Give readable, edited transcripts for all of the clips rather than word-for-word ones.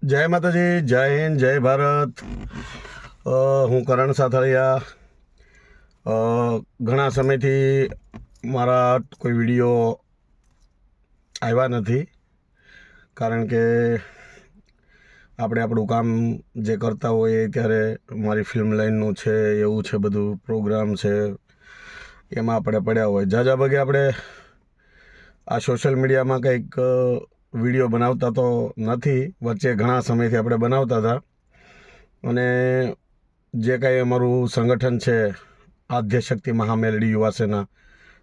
જય માતાજી, જય હિન્દ, જય ભારત. હું કરણ સાથળિયા. ઘણા સમયથી મારા કોઈ વિડીયો આવ્યા નથી, કારણ કે આપણે આપણું કામ જે કરતા હોઈએ ત્યારે મારી ફિલ્મ લાઇનનું છે, એવું છે, બધું પ્રોગ્રામ છે, એમાં આપણે પડ્યા હોય. જાજા ભાગે આપણે આ સોશિયલ મીડિયામાં કંઈક વિડીયો બનાવતા તો નથી. વચ્ચે ઘણા સમયથી આપણે બનાવતા હતા, અને જે કાંઈ અમારું સંગઠન છે, આદ્યશક્તિ મહામેલડી યુવા સેના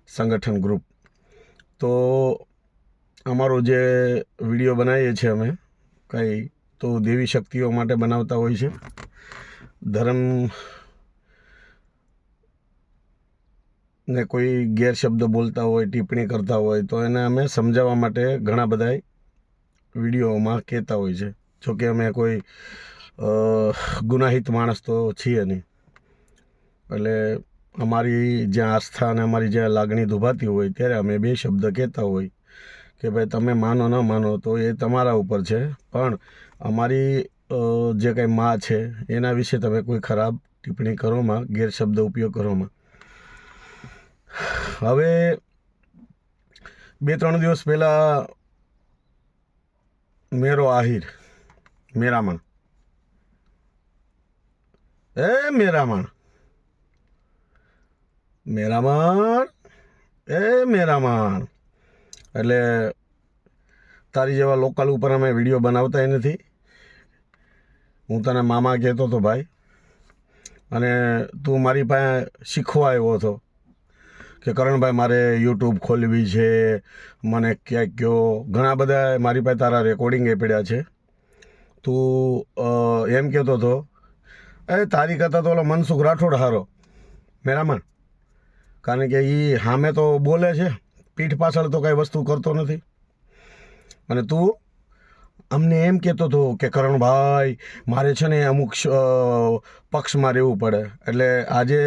સંગઠન ગ્રુપ, તો અમારો જે વિડીયો બનાવીએ છીએ અમે કંઈ તો દેવી શક્તિઓ માટે બનાવતા હોય છે. ધર્મ ને કોઈ ગેરશબ્દ બોલતા હોય, ટિપ્પણી કરતા હોય, તો એને અમે સમજાવવા માટે ઘણા બધા વિડીયોમાં કહેતા હોય છે. જોકે અમે કોઈ ગુનાહિત માણસ તો છીએ નહીં, એટલે અમારી જ્યાં આસ્થા અને અમારી જ્યાં લાગણી દુભાતી હોય ત્યારે અમે બે શબ્દ કહેતા હોય કે ભાઈ તમે માનો ન માનો તો એ તમારા ઉપર છે, પણ અમારી જે કંઈ માં છે એના વિશે તમે કોઈ ખરાબ ટિપ્પણી કરોમાં, ગેરશબ્દ ઉપયોગ કરોમાં. હવે 2-3 દિવસ પહેલાં મેરો આહિર મેરામણ મેરામણ એટલે તારી જેવા લોકલ ઉપર અમે વિડીયો બનાવતા નથી. હું તને મામા કહેતો હતો ભાઈ, અને તું મારી પાસે શીખવા આવ્યો હતો કે કરણભાઈ મારે યુટ્યુબ ખોલવી છે, મને ક્યાંક કયો. ઘણા બધા મારી પાસે તારા રેકોર્ડિંગ એ પડ્યા છે. તું એમ કહેતો હતો તારી કરતાં તો ઓલો મનસુખ રાઠોડ હારો મેરામણ, કારણ કે એ સામે તો બોલે છે, પીઠ પાછળ તો કાંઈ વસ્તુ કરતો નથી. અને તું અમને એમ કહેતો હતો કે કરણભાઈ મારે છે ને અમુક પક્ષમાં રહેવું પડે. એટલે આજે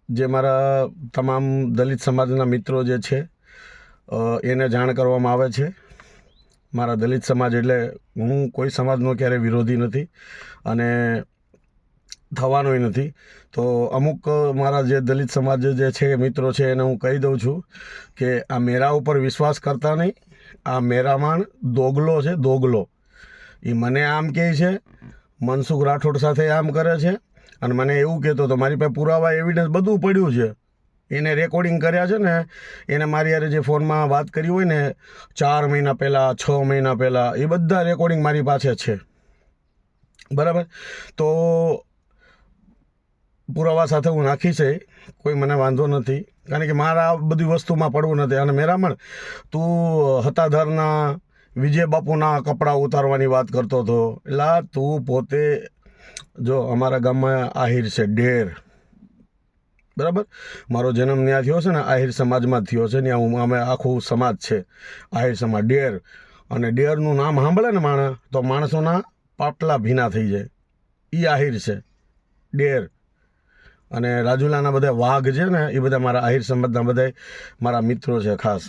જે મારા તમામ દલિત સમાજના મિત્રો જે છે એને જાણ કરવામાં આવે છે. મારા દલિત સમાજ એટલે હું કોઈ સમાજનો ક્યારેય વિરોધી નથી અને થવાનોય નથી. તો અમુક મારા જે દલિત સમાજ જે છે મિત્રો છે એને હું કહી દઉં છું કે આ મેરા ઉપર વિશ્વાસ કરતા નહીં. આ મેરામણ દોગલો છે, દોગલો. એ મને આમ કહે છે, મનસુખ રાઠોડ સાથે આમ કરે છે, અને મને એવું કહેતો હતો. મારી પાસે પુરાવા, એવિડન્સ બધું પડ્યું છે. એને રેકોર્ડિંગ કર્યા છે ને, એને મારી યારે જે ફોનમાં વાત કરી હોય ને 4 મહિના પહેલાં, 6 મહિના પહેલાં, એ બધા રેકોર્ડિંગ મારી પાસે છે. બરાબર? તો પુરાવા સાથે હું નાખીશ, કોઈ મને વાંધો નથી, કારણ કે મારા આ બધી વસ્તુમાં પડવું નથી. અને મેરામણ તું હતાધરના વિજય બાપુના કપડાં ઉતારવાની વાત કરતો હતો. એટલે તું પોતે જો અમારા ગામમાં આહિર છે, ઢેર. બરાબર? મારો જન્મ ત્યાં થયો છે ને, આહિર સમાજમાં જ થયો છે. ત્યાં અમે આખું સમાજ છે આહિર સમાજ, ઢેર. અને ઢેરનું નામ સાંભળે ને માણસ તો માણસોના પાટલા ભીના થઈ જાય. એ આહિર છે, ઢેર. અને રાજુલાના બધા વાઘ છે ને, એ બધા મારા આહિર સમાજના બધા મારા મિત્રો છે ખાસ.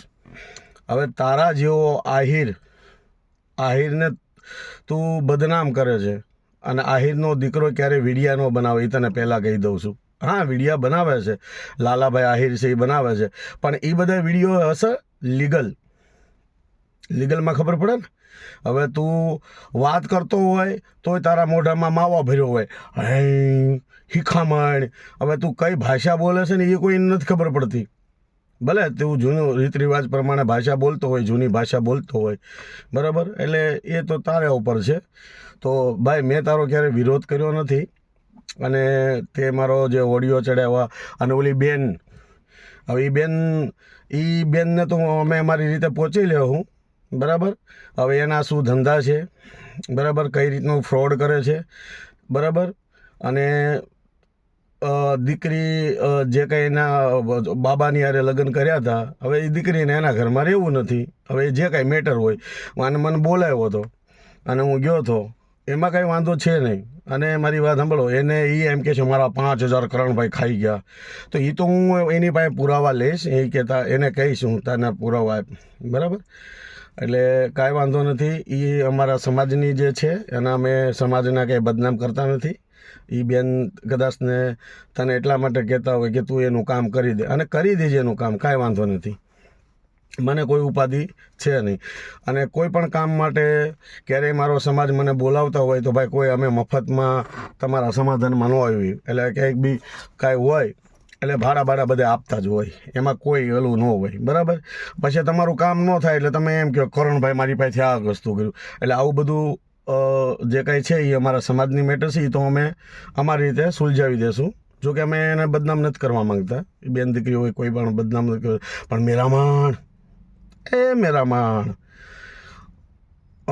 હવે તારા જેવો આહિરને તું બદનામ કરે છે, અને આહિરનો દીકરો ક્યારે વિડિયા ન બનાવે, એ તને પહેલાં કહી દઉં છું. હા, વિડિયા બનાવે છે, લાલાભાઈ આહિર છે એ બનાવે છે, પણ એ બધા વિડીયો હશે લીગલમાં ખબર પડે ને. હવે તું વાત કરતો હોય તોય તારા મોઢામાં માવા ભર્યો હોય, હિખામણ. હવે તું કઈ ભાષા બોલે છે ને એ કોઈને નથી ખબર પડતી. ભલે તું જૂનું રીત રિવાજ પ્રમાણે ભાષા બોલતો હોય, જૂની ભાષા બોલતો હોય, બરાબર, એટલે એ તો તારા ઉપર છે. તો ભાઈ મેં તારો ક્યારેય વિરોધ કર્યો નથી, અને તે મારો જે ઓડિયો ચડાવ્યા, અને ઓલી બેન, હવે એ બેનને તો અમે અમારી રીતે પહોંચી લે હું, બરાબર. હવે એના શું ધંધા છે, બરાબર, કઈ રીતનું ફ્રોડ કરે છે, બરાબર. અને દીકરી જે કંઈ એના બાબાની હારે લગ્ન કર્યા હતા, હવે એ દીકરીને એના ઘરમાં રહેવું નથી. હવે જે કાંઈ મેટર હોય, અને મને બોલાવ્યો હતો અને હું ગયો હતો, એમાં કાંઈ વાંધો છે નહીં. અને મારી વાત સાંભળો, એને એ એમ કહે છે મારા 5,000 કરણભાઈ ખાઈ ગયા. તો એ તો હું એની પાસે પુરાવા લઈશ, એ કહેતા એને કહીશ હું તને પુરાવા, બરાબર. એટલે કાંઈ વાંધો નથી. એ અમારા સમાજની જે છે એના અમે સમાજના કંઈ બદનામ કરતા નથી. એ બેન કદાચ ને તને એટલા માટે કહેતા હોય કે તું એનું કામ કરી દે, અને કરી દેજે એનું કામ, કાંઈ વાંધો નથી. મને કોઈ ઉપાધિ છે નહીં. અને કોઈ પણ કામ માટે ક્યારેય મારો સમાજ મને બોલાવતા હોય તો ભાઈ કોઈ અમે મફતમાં તમારા સમાધાનમાં ન આવી, એટલે કંઈક બી કાંઈ હોય એટલે ભાડા બધે આપતા જ હોય, એમાં કોઈ ઓલું ન હોય, બરાબર. પછી તમારું કામ ન થાય એટલે તમે એમ કહો કરણભાઈ મારી પાસેથી આ વસ્તુ કર્યું. એટલે આવું બધું જે કાંઈ છે એ અમારા સમાજની મેટર છે, એ તો અમે અમારી રીતે સુલઝાવી દેશું. જોકે અમે એને બદનામ નથી કરવા માંગતા, બેન દીકરી હોય કોઈ પણ બદનામ નથી કરવા. પણ મેરામણ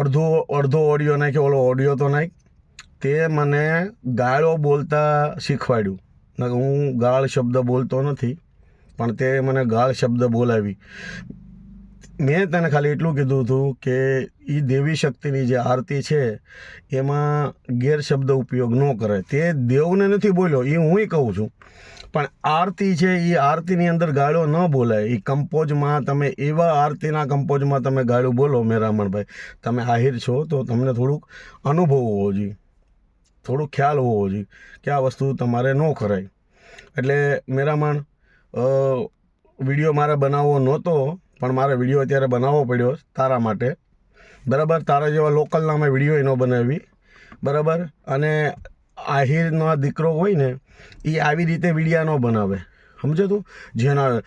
અડધો ઓડિયો નાખ્યો, ઓલો ઓડિયો તો નાખ. તે મને ગાળો બોલતા શીખવાડ્યું. હું ગાળ શબ્દ બોલતો નથી, પણ તે મને ગાળ શબ્દ બોલાવી. મેં તને ખાલી એટલું કીધું હતું કે એ દેવી શક્તિની જે આરતી છે એમાં ગેરશબ્દ ઉપયોગ ન કરે. તે દેવને નથી બોલ્યો, એ હું કહું છું. પણ આરતી છે એ આરતીની અંદર ગાળો ન બોલાય. એ કમ્પોઝમાં તમે એવા આરતીના કમ્પોઝમાં તમે ગાળું બોલો. મેરામણભાઈ, તમે આહિર છો તો તમને થોડુંક અનુભવ હોવો જોઈએ, થોડુંક ખ્યાલ હોવો જોઈએ કે આ વસ્તુ તમારે ન કરાય. એટલે મેરામણ, વિડીયો મારે બનાવવો નહોતો, પણ મારે વિડીયો અત્યારે બનાવવો પડ્યો તારા માટે, બરાબર. તારા જેવા લોકલના મેં વિડીયો ન બનાવી, બરાબર. અને આહિરનો દીકરો હોય ને એ આવી રીતે વિડીયા ન બનાવે, સમજે તું. જેના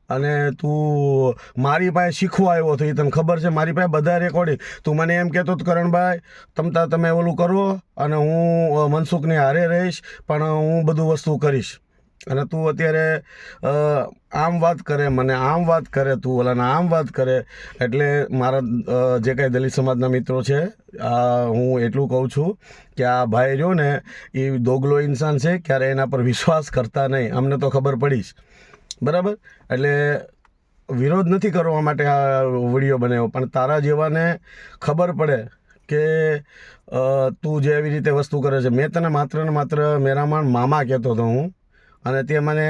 અને તું મારી પાસે શીખવા આવ્યો હતો, એ તને ખબર છે. મારી પાસે બધા રેકોર્ડિંગ. તું મને એમ કહેતો હતો કરણભાઈ તમે ઓલું કરો અને હું મનસુખની હારે રહીશ, પણ હું બધું વસ્તુ કરીશ. અને તું અત્યારે આમ વાત કરે, મને આમ વાત કરે, તું ઓલાને આમ વાત કરે. એટલે મારા જે કાંઈ દલિત સમાજના મિત્રો છે, હું એટલું કહું છું કે આ ભાઈ રહ્યો ને એ દોગલો ઇન્સાન છે, ક્યારે એના પર વિશ્વાસ કરતા નહીં. અમને તો ખબર પડીશ, બરાબર. એટલે વિરોધ નથી કરવા માટે આ વિડીયો બનાવ્યો, પણ તારા જેવાને ખબર પડે કે તું જે એવી રીતે વસ્તુ કરે છે. મેં તને માત્ર ને માત્ર મેરામણ મામા કહેતો હતો હું, અને તે મને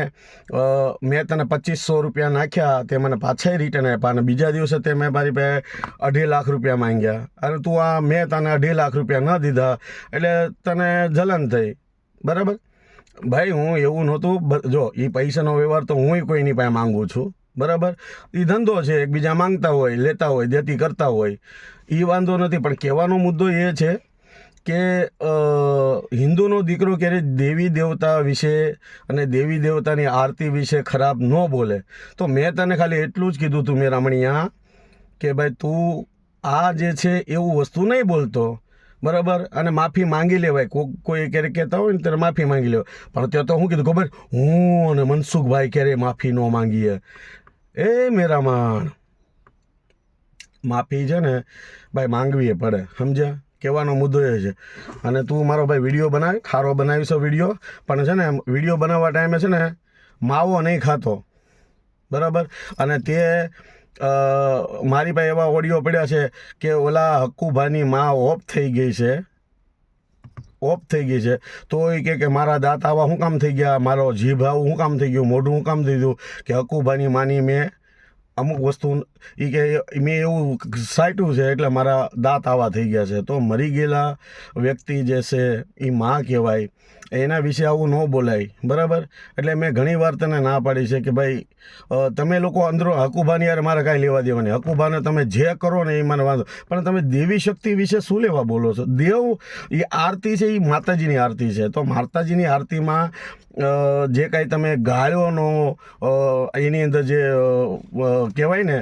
મેં તને 2500 રૂપિયા નાખ્યા, તે મને પાછા રિટર્ન આપ્યા. અને બીજા દિવસે તે મેં મારી પાસે 2.5 લાખ રૂપિયા માંગ્યા, અને તું મેં તને 2.5 લાખ રૂપિયા ન દીધા એટલે તને જલન થઈ, બરાબર. ભાઈ હું એવું નહોતું. જો એ પૈસાનો વ્યવહાર તો હું કોઈની પાસે માંગુ છું, બરાબર. એ ધંધો છે, એકબીજા માંગતા હોય, લેતા હોય, દેતી કરતા હોય, એ વાંધો નથી. પણ કહેવાનો મુદ્દો એ છે કે હિન્દુનો દીકરો ક્યારેય દેવી દેવતા વિશે અને દેવી દેવતાની આરતી વિશે ખરાબ ન બોલે. તો મેં તને ખાલી એટલું જ કીધું તું મેરામણિયા કે ભાઈ તું આ જે છે એવું વસ્તુ નહીં બોલતો, બરાબર. અને માફી માંગી લેવાય. કોઈ ક્યારેક કહેતા હોય ને ત્યારે માફી માંગી લેવાય. પણ ત્યાં તો શું કીધું ખબર, હું અને મનસુખભાઈ ક્યારેય માફી ન માંગીએ. એ મેરામણ, માફી છે ને ભાઈ માંગવી પડે, સમજ્યા. કહેવાનો મુદ્દો એ છે. અને તું મારો ભાઈ વિડીયો બનાવી, ખારો બનાવીશો વિડીયો, પણ છે ને વિડીયો બનાવવા ટાઈમે છે ને માવો નહીં ખાતો, બરાબર. અને તે મારી પાસે એવા ઓડિયો પડ્યા છે કે ઓલા હક્કુભાની માં ઓફ થઈ ગઈ છે, તો એ કે મારા દાંત આવા શું કામ થઈ ગયા, મારો જીભ આવું શું કામ થઈ ગયું, મોઢું શું કામ થઈ ગયું, કે હક્કુભાની માની મેં અમુક વસ્તુ એ કે મેં એવું સાટ્યું છે એટલે મારા દાંત આવા થઈ ગયા છે. તો મરી ગયેલા વ્યક્તિ જે છે એ માં કહેવાય, એના વિશે આવું ન બોલાય, બરાબર. એટલે મેં ઘણી વાર તને ના પાડી છે કે ભાઈ તમે લોકો અંદરો હકુભાની યાર મારે કાંઈ લેવા દેવાની. હકુભાને તમે જે કરો ને એ મને વાંધો, પણ તમે દેવી શક્તિ વિશે શું લેવા બોલો છો? દેવ એ આરતી છે, એ માતાજીની આરતી છે. તો માતાજીની આરતીમાં જે કાંઈ તમે ગાળોનો એની અંદર જે કહેવાય ને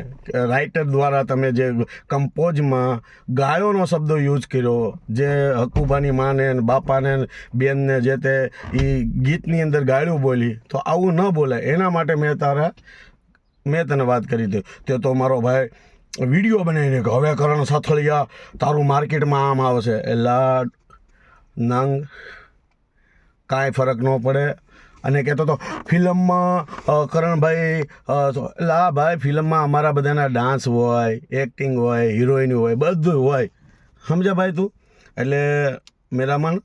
રાઇટર દ્વારા તમે જે કમ્પોઝમાં ગાળોનો શબ્દ યુઝ કર્યો, જે હકુબાની માને બાપાને બેનને જે તે એ ગીતની અંદર ગાળું બોલી, તો આવું ન બોલાય. એના માટે મેં તને વાત કરી હતી. તે તો મારો ભાઈ વિડીયો બનાવીને કે હવે કરણ સાથળિયા તારું માર્કેટમાં આમ આવશે. એટલે નંગ કાંઈ ફરક ન પડે. અને કહેતો તો ફિલ્મમાં કરણભાઈ, એટલે હા ભાઈ ફિલ્મમાં અમારા બધાના ડાન્સ હોય, એક્ટિંગ હોય, હિરોઈન હોય, બધું હોય, સમજ્યા ભાઈ તું. એટલે મેરામણ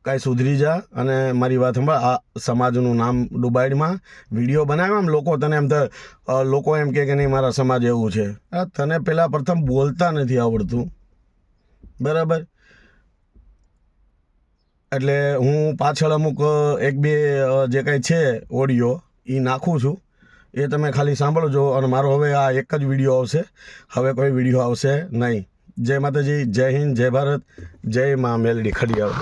કાંઈ સુધરી જા અને મારી વાત સાંભળ. આ સમાજનું નામ ડુબાઈડમાં વિડીયો બનાવ્યા આમ લોકો તને એમ લોકો એમ કે નહીં મારા સમાજ એવું છે. તને પહેલાં પ્રથમ બોલતા નથી આવડતું, બરાબર? એટલે હું પાછળ અમુક એક બે જે કાંઈ છે ઓડિયો એ નાખું છું, એ તમે ખાલી સાંભળજો. અને મારો હવે આ એક જ વિડીયો આવશે, હવે કોઈ વિડીયો આવશે નહીં. જય માતાજી, જય હિન્દ, જય ભારત, જય મા મેલડી ખડિયાળ.